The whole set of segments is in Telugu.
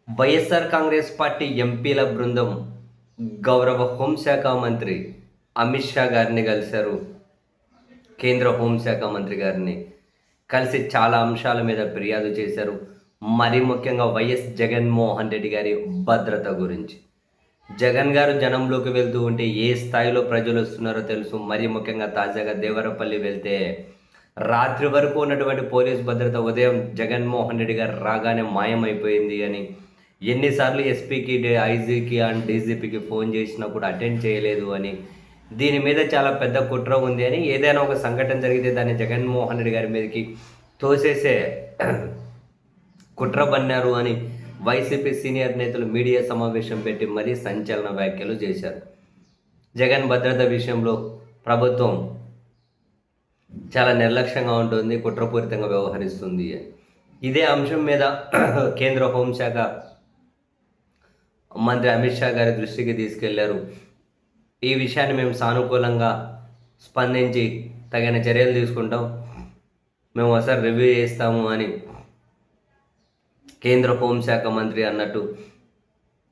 వైఎస్ఆర్ కాంగ్రెస్ పార్టీ ఎంపీల బృందం గౌరవ హోంశాఖ మంత్రి అమిత్ షా గారిని కలిశారు. కేంద్ర హోంశాఖ మంత్రి గారిని కలిసి చాలా అంశాల మీద ఫిర్యాదు చేశారు. మరీ ముఖ్యంగా వైఎస్ జగన్మోహన్ రెడ్డి గారి భద్రత గురించి. జగన్ గారు జనంలోకి వెళ్తూ ఉంటే ఏ స్థాయిలో ప్రజలు వస్తున్నారో తెలుసు. మరీ ముఖ్యంగా తాజాగా దేవరపల్లి వెళ్తే రాత్రి వరకు ఉన్నటువంటి పోలీస్ భద్రత ఉదయం జగన్మోహన్ రెడ్డి గారు రాగానే మాయమైపోయింది అని, ఎన్నిసార్లు ఎస్పీకి, ఐజీకి అండ్ డీజీపీకి ఫోన్ చేసినా కూడా అటెండ్ చేయలేదు అని, దీని మీద చాలా పెద్ద కుట్ర ఉంది అని, ఏదైనా ఒక సంఘటన జరిగితే దాన్ని జగన్మోహన్ రెడ్డి గారి మీదకి తోసేసే కుట్ర బన్నారు అని వైసీపీ సీనియర్ నేతలు మీడియా సమావేశం పెట్టి మరీ సంచలన వ్యాఖ్యలు చేశారు. జగన్ భద్రత విషయంలో ప్రభుత్వం చాలా నిర్లక్ష్యంగా ఉంటుంది, కుట్రపూరితంగా వ్యవహరిస్తుంది అని. ఇదే అంశం మీద కేంద్ర హోంశాఖ మంత్రి అమిత్ షా గారి దృష్టికి తీసుకెళ్లారు. ఈ విషయాన్ని మేము సానుకూలంగా స్పందించి తగిన చర్యలు తీసుకుంటాం, మేము ఒకసారి రివ్యూ చేస్తాము అని కేంద్ర హోంశాఖ మంత్రి అన్నట్టు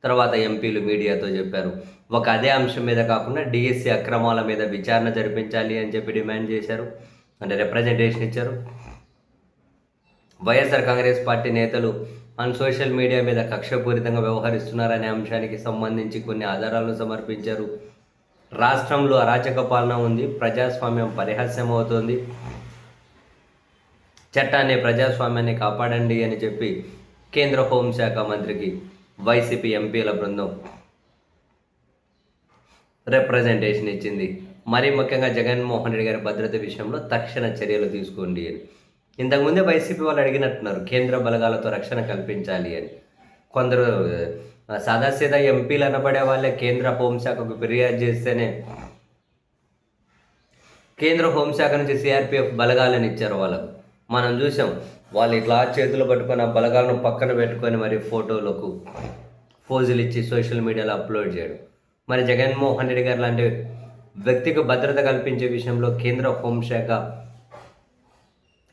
తర్వాత ఎంపీలు మీడియాతో చెప్పారు. ఒక అదే అంశం మీద కాకుండా డిఎస్సి అక్రమాల మీద విచారణ జరిపించాలి అని చెప్పి డిమాండ్ చేశారు, అంటే రిప్రజెంటేషన్ ఇచ్చారు. వైఎస్ఆర్ కాంగ్రెస్ పార్టీ నేతలు సోషల్ మీడియా మీద కక్షపూరితంగా వ్యవహరిస్తున్నారనే అంశానికి సంబంధించి కొన్ని ఆధారాలను సమర్పించారు. రాష్ట్రంలో అరాచక పాలన ఉంది, ప్రజాస్వామ్యం పరిహాస్యం అవుతోంది, చట్టాన్ని ప్రజాస్వామ్యాన్ని కాపాడండి అని చెప్పి కేంద్ర హోంశాఖ మంత్రికి వైసీపీ ఎంపీల బృందం రిప్రజెంటేషన్ ఇచ్చింది. మరీ ముఖ్యంగా జగన్మోహన్ రెడ్డి గారి భద్రత విషయంలో తక్షణ చర్యలు తీసుకోండి అని. ఇంతకుముందే వైసీపీ వాళ్ళు అడిగినట్టున్నారు, కేంద్ర బలగాలతో రక్షణ కల్పించాలి అని. కొందరు సాదాసీదా ఎంపీలు అనబడే వాళ్ళే కేంద్ర హోంశాఖకు ఫిర్యాదు చేస్తేనే కేంద్ర హోంశాఖ నుంచి సిఆర్పిఎఫ్ బలగాలను ఇచ్చారు వాళ్ళకు. మనం చూసాం, వాళ్ళు ఇట్లా చేతులు పట్టుకొని ఆ బలగాలను పక్కన పెట్టుకొని మరి ఫోటోలకు ఫోజులు ఇచ్చి సోషల్ మీడియాలో అప్లోడ్ చేయడం. మరి జగన్మోహన్ రెడ్డి గారు లాంటి వ్యక్తికి భద్రత కల్పించే విషయంలో కేంద్ర హోంశాఖ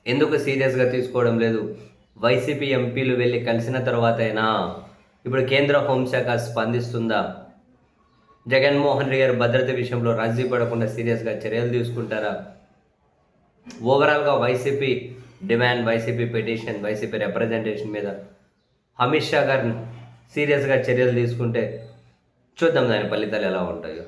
ఎందుకు సీరియస్గా తీసుకోవడం లేదు? వైసీపీ ఎంపీలు వెళ్ళి కలిసిన తర్వాతైనా ఇప్పుడు కేంద్ర హోంశాఖ స్పందిస్తుందా? జగన్మోహన్ రెడ్డి గారి భద్రత విషయంలో రాజీ పడకుండా సీరియస్గా చర్యలు తీసుకుంటారా? ఓవరాల్గా YCP demand, YCP petition, YCP representation మీద అమిత్ షా గారిని సీరియస్గా చర్యలు తీసుకుంటే చూద్దాం దాని ఫలితాలు ఎలా ఉంటాయో.